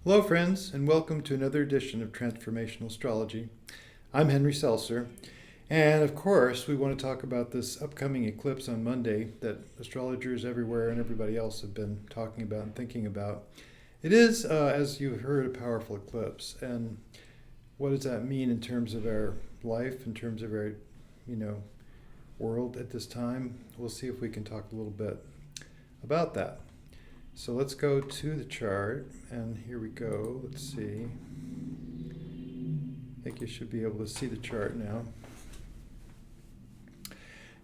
Hello, friends, and welcome to another edition of Transformational Astrology. I'm Henry Seltzer, and of course, we want to talk about this upcoming eclipse on Monday that astrologers everywhere and everybody else have been talking about and thinking about. It is, as you've heard, a powerful eclipse, and what does that mean in terms of our life, in terms of our, you know, world at this time? We'll see if we can talk a little bit about that. So let's go to the chart, and here we go. Let's see. I think you should be able to see the chart now.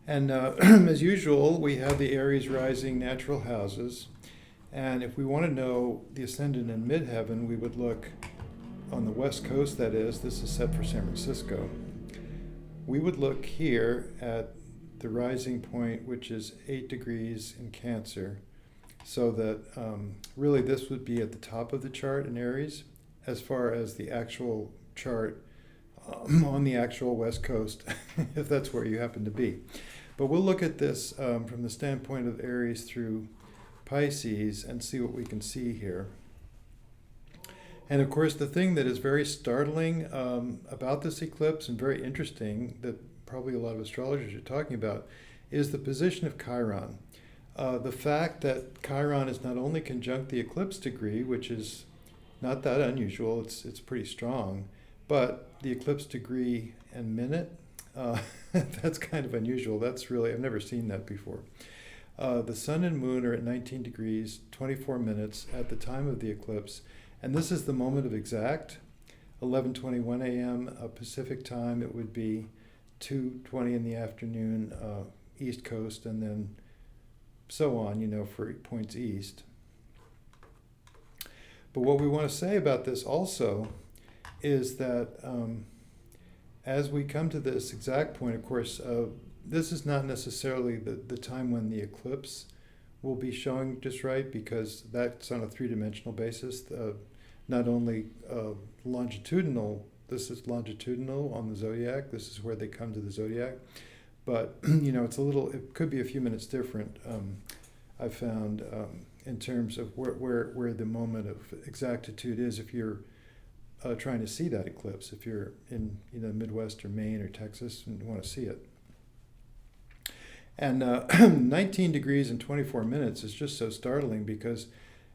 And as usual, we have the Aries rising natural houses. And if we want to know the ascendant in midheaven, we would look on the west coast, that is. This is set for San Francisco. We would look here at the rising point, which is 8 degrees in Cancer. So that really this would be at the top of the chart in Aries as far as the actual chart on the actual west coast, if that's where you happen to be. But we'll look at this from the standpoint of Aries through Pisces and see what we can see here. And of course, the thing that is very startling about this eclipse and very interesting that probably a lot of astrologers are talking about is the position of Chiron. The fact that Chiron is not only conjunct the eclipse degree, which is not that unusual, it's pretty strong, but the eclipse degree and minute, that's kind of unusual. That's really, I've never seen that before. The sun and moon are at 19 degrees, 24 minutes at the time of the eclipse, and this is the moment of exact, 11:21 a.m. Pacific time. It would be 2:20 in the afternoon, East Coast, and then so on, for points east. But what we want to say about this also is that as we come to this exact point, of course, this is not necessarily the time when the eclipse will be showing just right, because that's on a three-dimensional basis. Not only longitudinal, this is longitudinal on the zodiac, this is where they come to the zodiac. But, it could be a few minutes different, I've found, in terms of where the moment of exactitude is if you're trying to see that eclipse, if you're in Midwest or Maine or Texas and want to see it. And 19 degrees and 24 minutes is just so startling because,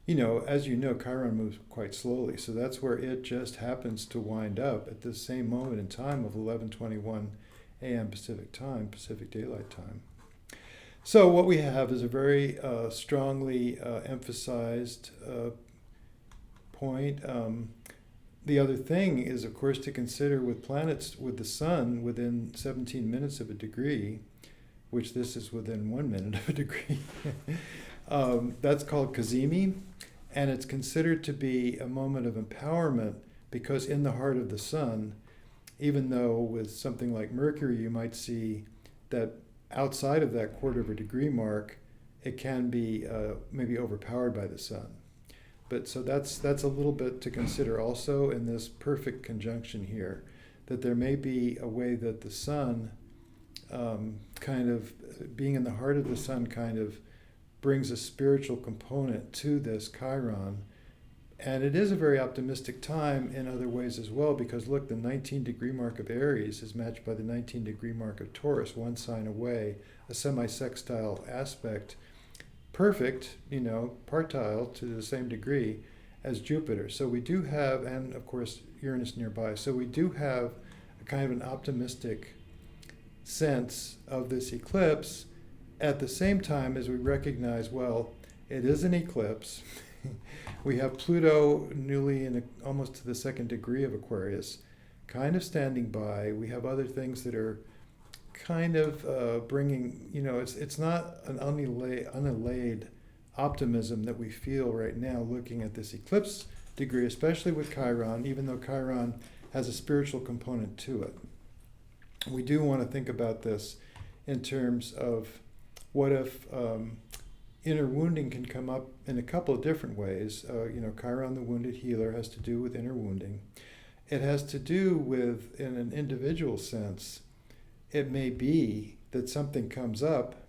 as you know, Chiron moves quite slowly. So that's where it just happens to wind up at the same moment in time of 11:21 a.m. Pacific time, Pacific Daylight Time. So what we have is a very strongly emphasized point. The other thing is, of course, to consider with planets, with the sun within 17 minutes of a degree, which this is within 1 minute of a degree. That's called cazimi, and it's considered to be a moment of empowerment because in the heart of the sun, even though with something like Mercury, you might see that outside of that quarter of a degree mark, it can be maybe overpowered by the sun. But so that's a little bit to consider also in this perfect conjunction here, that there may be a way that the sun, kind of being in the heart of the sun, kind of brings a spiritual component to this Chiron. And it is a very optimistic time in other ways as well, because look, the 19 degree mark of Aries is matched by the 19 degree mark of Taurus, one sign away, a semi-sextile aspect, perfect, partile to the same degree as Jupiter. So we do have, and of course Uranus nearby, so we do have a kind of an optimistic sense of this eclipse at the same time as we recognize, well, it is an eclipse. We have Pluto newly almost to the second degree of Aquarius, kind of standing by. We have other things that are kind of bringing, it's not an unallayed optimism that we feel right now looking at this eclipse degree, especially with Chiron, even though Chiron has a spiritual component to it. We do want to think about this in terms of what if inner wounding can come up in a couple of different ways. Chiron, the wounded healer, has to do with inner wounding. It has to do with, in an individual sense, it may be that something comes up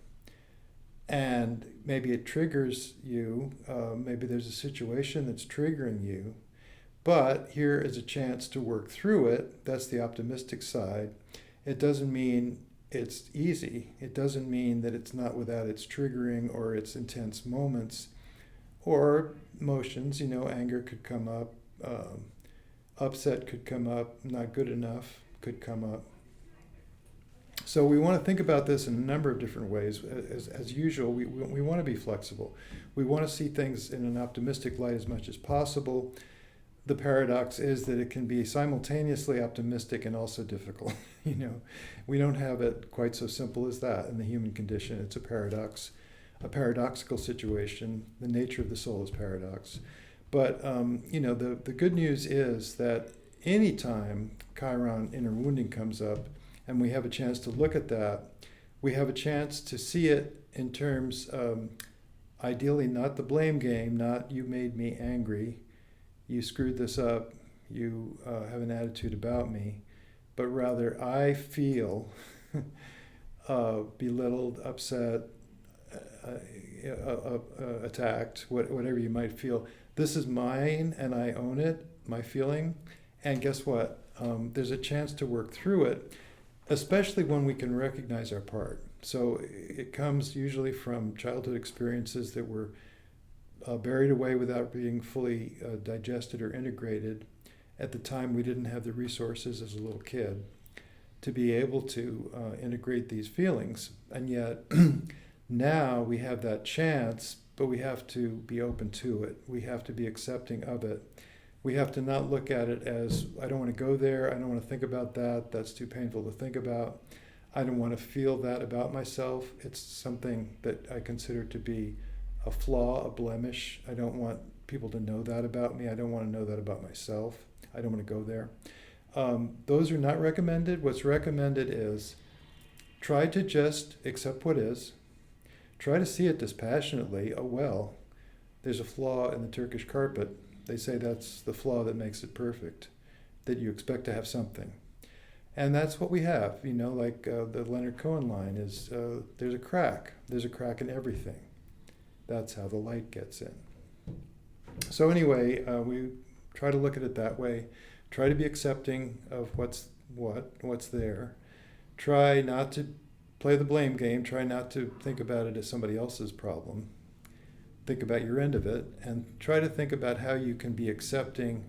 and maybe it triggers you. Maybe there's a situation that's triggering you. But here is a chance to work through it. That's the optimistic side. It doesn't mean it's easy. It doesn't mean that it's not without its triggering or its intense moments or emotions. Anger could come up, upset could come up, not good enough could come up. So we want to think about this in a number of different ways. As usual, we want to be flexible. We want to see things in an optimistic light as much as possible. The paradox is that it can be simultaneously optimistic and also difficult. We don't have it quite so simple as that in the human condition. It's a paradox, a paradoxical situation. The nature of the soul is paradox. But the good news is that anytime Chiron inner wounding comes up, and we have a chance to look at that, we have a chance to see it in terms, ideally not the blame game, not you made me angry, you screwed this up, you have an attitude about me, but rather I feel belittled, upset, attacked, whatever you might feel. This is mine and I own it, my feeling, and guess what? There's a chance to work through it, especially when we can recognize our part. So it comes usually from childhood experiences that were buried away without being fully digested or integrated. At the time, we didn't have the resources as a little kid to be able to integrate these feelings. And yet now we have that chance, but we have to be open to it. We have to be accepting of it. We have to not look at it as, I don't want to go there, I don't want to think about that, that's too painful to think about. I don't want to feel that about myself. It's something that I consider to be a flaw, a blemish. I don't want people to know that about me. I don't want to know that about myself. I don't want to go there. Those are not recommended. What's recommended is try to just accept what is. Try to see it dispassionately. Oh, well, there's a flaw in the Turkish carpet. They say that's the flaw that makes it perfect, that you expect to have something. And that's what we have, like the Leonard Cohen line is, there's a crack. There's a crack in everything. That's how the light gets in. So anyway, we try to look at it that way. Try to be accepting of what's there. Try not to play the blame game. Try not to think about it as somebody else's problem. Think about your end of it, and try to think about how you can be accepting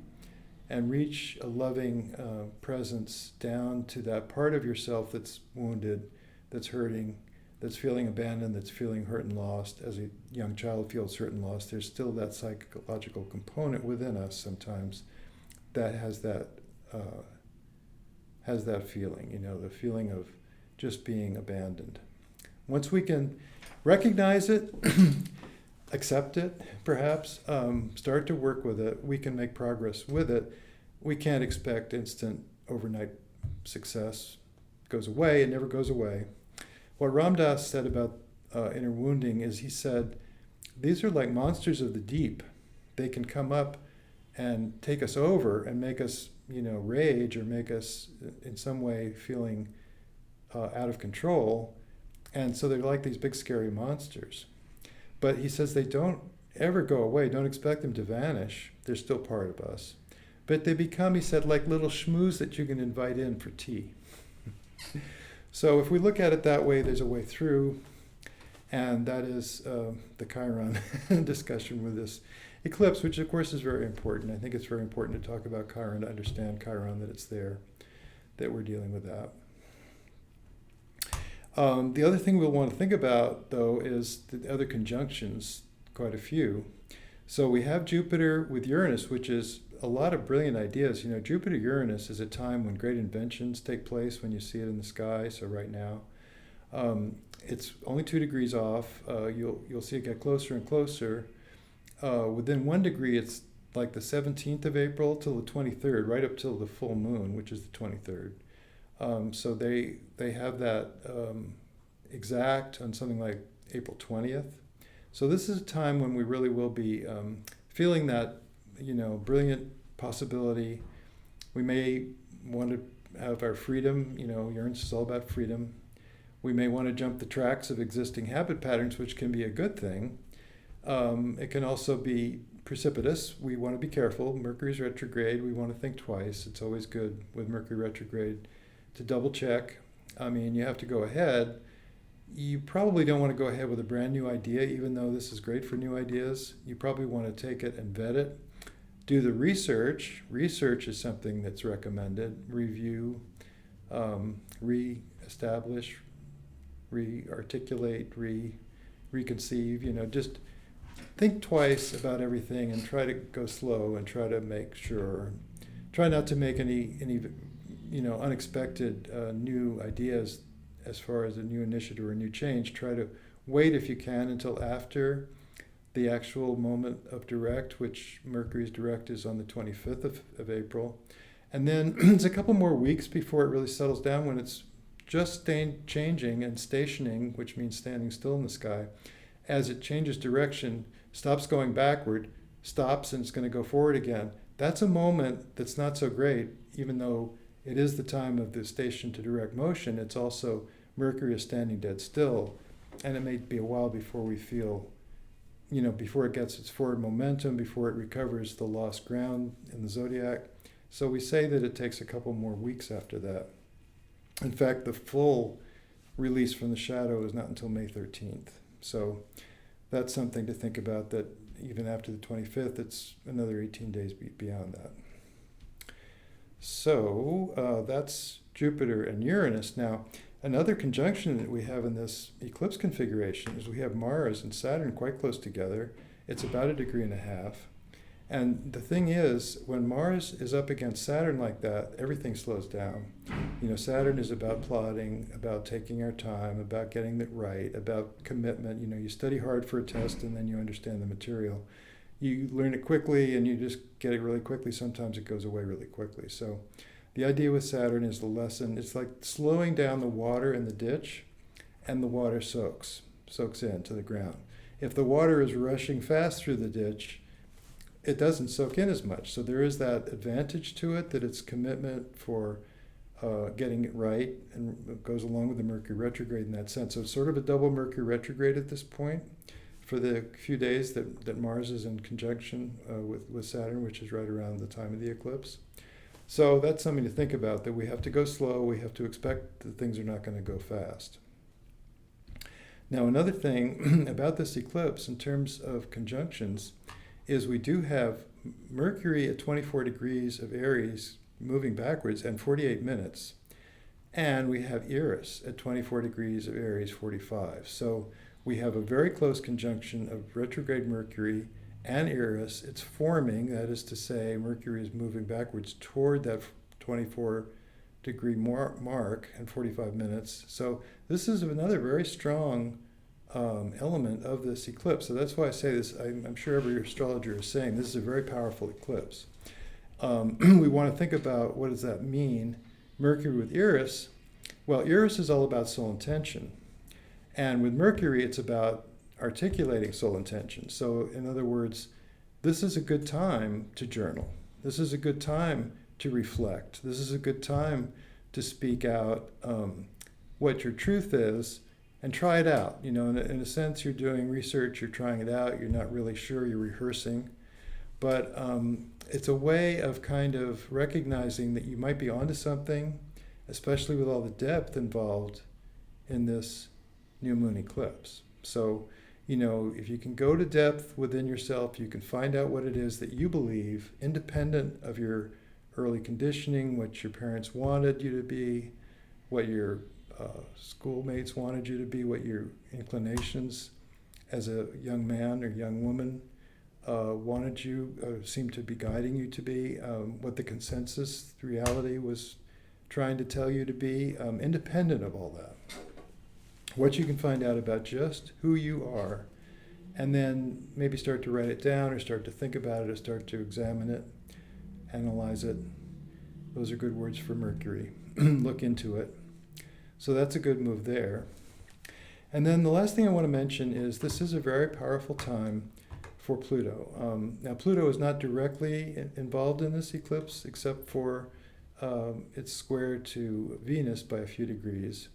and reach a loving presence down to that part of yourself that's wounded, that's hurting, that's feeling abandoned, that's feeling hurt and lost. As a young child feels hurt and lost, there's still that psychological component within us sometimes that has that feeling, the feeling of just being abandoned. Once we can recognize it, accept it, perhaps, start to work with it, we can make progress with it. We can't expect instant overnight success. It goes away, it never goes away. What Ram Dass said about inner wounding is he said, these are like monsters of the deep. They can come up and take us over and make us, rage or make us in some way feeling out of control. And so they're like these big scary monsters. But he says they don't ever go away. Don't expect them to vanish. They're still part of us. But they become, he said, like little schmooze that you can invite in for tea. So if we look at it that way, there's a way through. And that is the Chiron discussion with this eclipse, which of course is very important. I think it's very important to talk about Chiron, to understand Chiron, that it's there, that we're dealing with that. The other thing we'll want to think about, though, is the other conjunctions, quite a few. So we have Jupiter with Uranus, which is a lot of brilliant ideas. Jupiter-Uranus is a time when great inventions take place when you see it in the sky. So right now, it's only 2 degrees off. You'll see it get closer and closer. Within 1 degree, it's like the 17th of April till the 23rd, right up till the full moon, which is the 23rd. So they have that exact on something like April 20th. So this is a time when we really will be feeling that, brilliant possibility. We may want to have our freedom. Uranus is all about freedom. We may want to jump the tracks of existing habit patterns, which can be a good thing. It can also be precipitous. We want to be careful. Mercury's retrograde. We want to think twice. It's always good with Mercury retrograde to double check. I mean, you have to go ahead. You probably don't want to go ahead with a brand new idea, even though this is great for new ideas. You probably want to take it and vet it. Do the research. Research is something that's recommended. Review, re-establish, re-articulate, reconceive. Just think twice about everything and try to go slow and try to make sure. Try not to make any unexpected new ideas as far as a new initiative or a new change. Try to wait if you can until after the actual moment of direct, which Mercury's direct is on the 25th of April. And then it's a couple more weeks before it really settles down when it's just changing and stationing, which means standing still in the sky. As it changes direction, stops going backward, stops, and it's going to go forward again. That's a moment that's not so great, even though it is the time of the station to direct motion. It's also Mercury is standing dead still, and it may be a while before we feel, before it gets its forward momentum, before it recovers the lost ground in the zodiac. So we say that it takes a couple more weeks after that. In fact, the full release from the shadow is not until May 13th. So that's something to think about, that even after the 25th, it's another 18 days beyond that. So that's Jupiter and Uranus. Now, another conjunction that we have in this eclipse configuration is we have Mars and Saturn quite close together. It's about 1.5 degrees. And the thing is, when Mars is up against Saturn like that, everything slows down. Saturn is about plotting, about taking our time, about getting it right, about commitment. You study hard for a test and then you understand the material. You learn it quickly and you just get it really quickly. Sometimes it goes away really quickly. So the idea with Saturn is the lesson. It's like slowing down the water in the ditch, and the water soaks into the ground. If the water is rushing fast through the ditch, it doesn't soak in as much. So there is that advantage to it, that it's commitment for getting it right, and it goes along with the Mercury retrograde in that sense. So it's sort of a double Mercury retrograde at this point for the few days that Mars is in conjunction with Saturn, which is right around the time of the eclipse. So that's something to think about, that we have to go slow. We have to expect that things are not going to go fast. Now, another thing about this eclipse in terms of conjunctions is we do have Mercury at 24 degrees of Aries moving backwards and 48 minutes. And we have Eris at 24 degrees of Aries, 45. So we have a very close conjunction of retrograde Mercury and Eris. It's forming, that is to say, Mercury is moving backwards toward that 24 degree mark and 45 minutes. So this is another very strong element of this eclipse. So that's why I say this. I'm sure every astrologer is saying this is a very powerful eclipse. We want to think about, what does that mean? Mercury with Eris. Well, Eris is all about soul intention. And with Mercury, it's about articulating soul intention. So in other words, this is a good time to journal. This is a good time to reflect. This is a good time to speak out what your truth is and try it out. In a sense, you're doing research, you're trying it out, you're not really sure, you're rehearsing. But it's a way of kind of recognizing that you might be onto something, especially with all the depth involved in this new moon eclipse. So, if you can go to depth within yourself, you can find out what it is that you believe, independent of your early conditioning, what your parents wanted you to be, what your schoolmates wanted you to be, what your inclinations as a young man or young woman wanted you, seemed to be guiding you to be, what the consensus reality was trying to tell you to be, independent of all that. What you can find out about just who you are, and then maybe start to write it down or start to think about it or start to examine it, analyze it. Those are good words for Mercury. Look into it. So that's a good move there. And then the last thing I want to mention is this is a very powerful time for Pluto. Now, Pluto is not directly involved in this eclipse, except for it's square to Venus by a few degrees.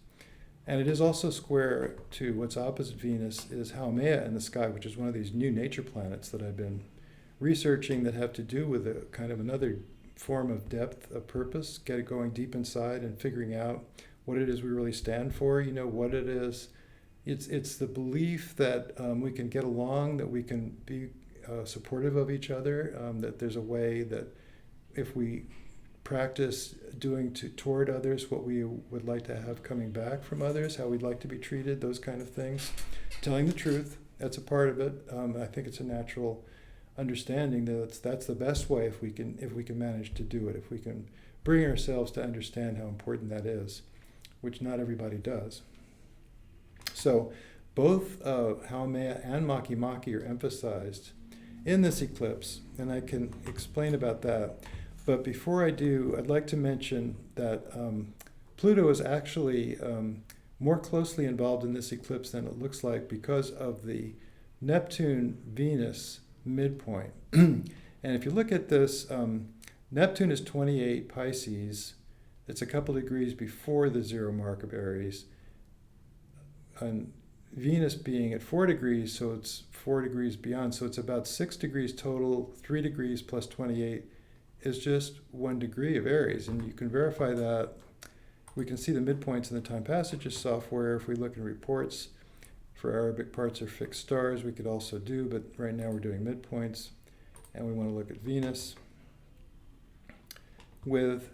And it is also square to what's opposite Venus is Haumea in the sky, which is one of these new nature planets that I've been researching that have to do with a kind of another form of depth of purpose, get it going deep inside and figuring out what it is we really stand for, what it is. It's the belief that we can get along, that we can be supportive of each other, that there's a way that if we practice doing toward others what we would like to have coming back from others, how we'd like to be treated, those kind of things. Telling the truth, that's a part of it. I think it's a natural understanding that that's the best way if we can manage to do it, if we can bring ourselves to understand how important that is, which not everybody does. So both Haumea and Makemake are emphasized in this eclipse, and I can explain about that. But before I do, I'd like to mention that Pluto is actually more closely involved in this eclipse than it looks like because of the Neptune-Venus midpoint. And if you look at this, Neptune is 28 Pisces. It's a couple degrees before the zero mark of Aries. And Venus being at 4 degrees, so it's 4 degrees beyond. So it's about 6 degrees total. 3 degrees plus 28 is just 1 degree of Aries. And you can verify that. We can see the midpoints in the TimePassages software. If we look in reports for Arabic parts or fixed stars, we could also do, but right now we're doing midpoints. And we want to look at Venus with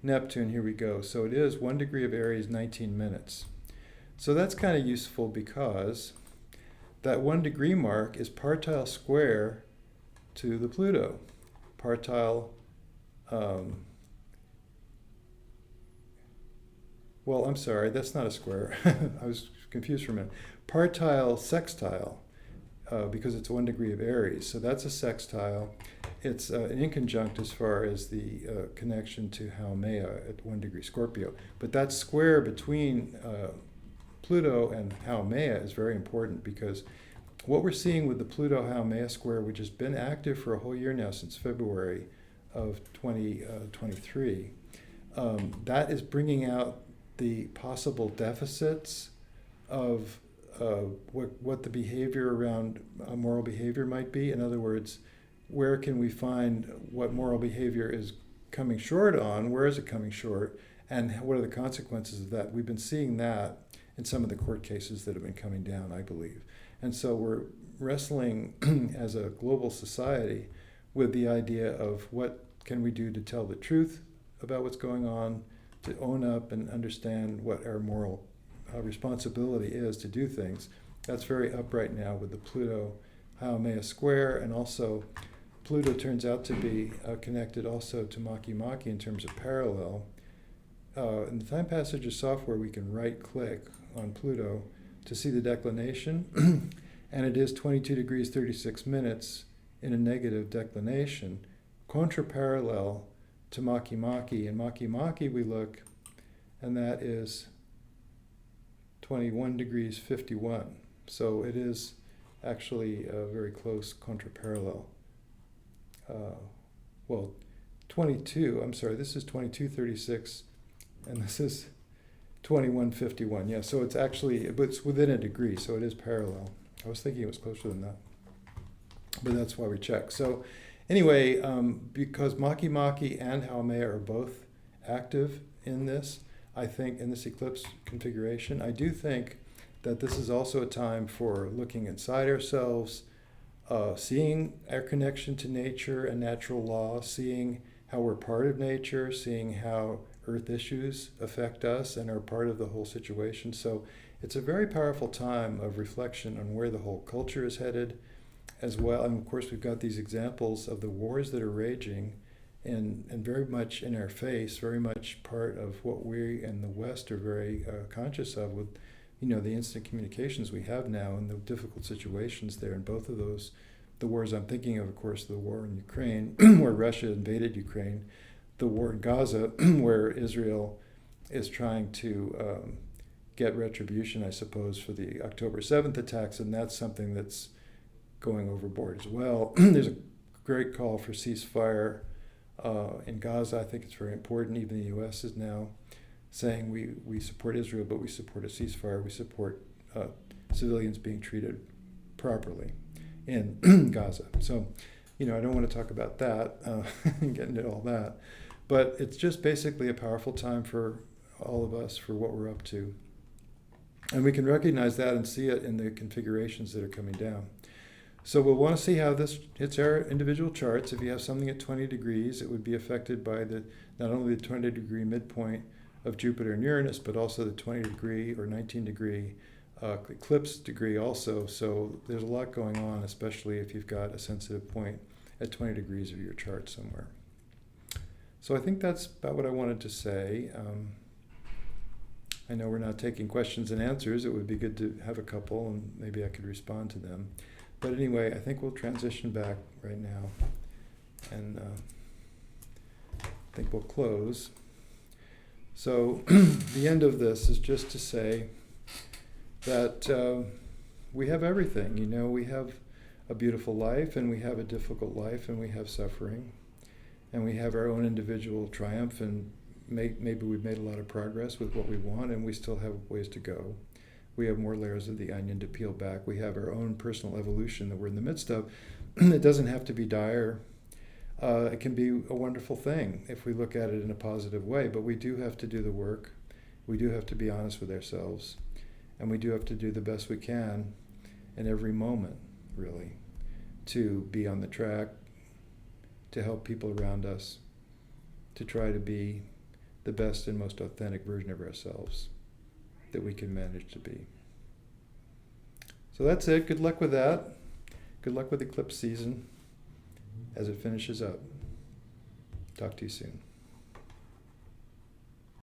Neptune. Here we go. So it is 1 degree of Aries, 19 minutes. So that's kind of useful because that 1 degree mark is partile square to the Pluto. Partile, well, I'm sorry, that's not a square. I was confused for a minute. Partile sextile, because it's 1 degree of Aries. So that's a sextile. It's an inconjunct as far as the connection to Haumea at 1 degree Scorpio. But that square between Pluto and Haumea is very important because what we're seeing with the Pluto-Haumea square, which has been active for a whole year now since February of 2023, that is bringing out the possible deficits of what the behavior around moral behavior might be. In other words, where can we find what moral behavior is coming short on? Where is it coming short? And what are the consequences of that? We've been seeing that in some of the court cases that have been coming down, I believe. And so we're wrestling as a global society with the idea of what can we do to tell the truth about what's going on, to own up and understand what our moral responsibility is to do things. That's very up right now with the Pluto-Haumea square, and also Pluto turns out to be connected also to Makemake in terms of parallel. In the TimePassages software, we can right-click on Pluto to see the declination, and it is 22 degrees 36 minutes in a negative declination, contraparallel to Makemake. In Makemake we look, and that is 21 degrees 51. So it is actually a very close contraparallel. Well, 22, I'm sorry, this is 2236, and this is 2151. Yeah, so it's actually, but it's within a degree, so it is parallel. I was thinking it was closer than that, but that's why we check. So anyway, because Makemake and Haumea are both active in this, I think, in this eclipse configuration, I do think that this is also a time for looking inside ourselves, seeing our connection to nature and natural law, seeing how we're part of nature, seeing how earth issues affect us and are part of the whole situation. So it's a very powerful time of reflection on where the whole culture is headed as well. And of course, we've got these examples of the wars that are raging and very much in our face, very much part of what we in the West are very conscious of with, the instant communications we have now and the difficult situations there in both of those. The wars I'm thinking of course, the war in Ukraine, where Russia invaded Ukraine, the war in Gaza, where Israel is trying to get retribution, I suppose, for the October 7th attacks, and that's something that's going overboard as well. There's a great call for ceasefire in Gaza. I think it's very important. Even the U.S. is now saying we support Israel, but we support a ceasefire. We support civilians being treated properly. in Gaza. So, I don't want to talk about that and get into all that. But it's just basically a powerful time for all of us for what we're up to. And we can recognize that and see it in the configurations that are coming down. So we'll want to see how this hits our individual charts. If you have something at 20 degrees, it would be affected by not only the 20-degree midpoint of Jupiter and Uranus, but also the 20-degree or 19-degree eclipse degree also. So there's a lot going on, especially if you've got a sensitive point at 20 degrees of your chart somewhere. So I think that's about what I wanted to say. I know we're not taking questions and answers. It would be good to have a couple, and maybe I could respond to them. But anyway, I think we'll transition back right now, and I think we'll close. So the end of this is just to say that we have everything. We have a beautiful life, and we have a difficult life, and we have suffering, and we have our own individual triumph, and maybe we've made a lot of progress with what we want, and we still have ways to go. We have more layers of the onion to peel back. We have our own personal evolution that we're in the midst of. It doesn't have to be dire. It can be a wonderful thing if we look at it in a positive way, but we do have to do the work. We do have to be honest with ourselves, and we do have to do the best we can in every moment, really, to be on the track, to help people around us, to try to be the best and most authentic version of ourselves that we can manage to be. So that's it. Good luck with that. Good luck with eclipse season as it finishes up. Talk to you soon.